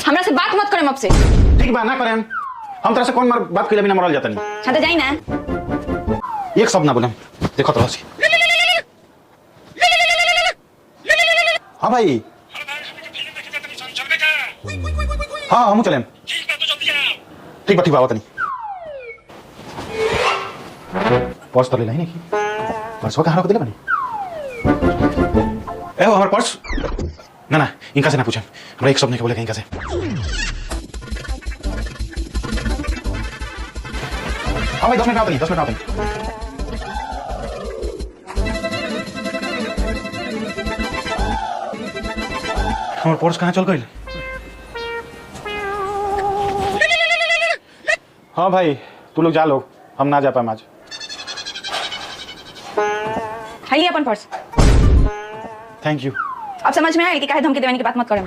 हमरा से बात मत करे आपसे। ठीक बा ना करें हम तरह से कौन मार बात कइले बिना मरल जाता नहीं। छाते जाई ना एक शब्द ना बोलम देखो तो हंसी। हाँ भाई हाँ हम चलें। ठीक बा आवत नहीं। पर्स तो ले नहीं पर्स कहाँ रख दिले बनी। ए हो हमारा पर्स ना इनका से ना पूछे हमरा एक शब्द नहीं बोले इनका से। हाँ भाई 10 मिनट आवत नहीं 10 मिनट आवत नहीं। हमारा पर्स कहाँ चल गई। हाँ भाई तू लोग जा लो हम ना जा पाए आज। हाइली अपन पर्स। Thank you. अब समझ में आया कि काहे धमकी देवानी की बात मत करें।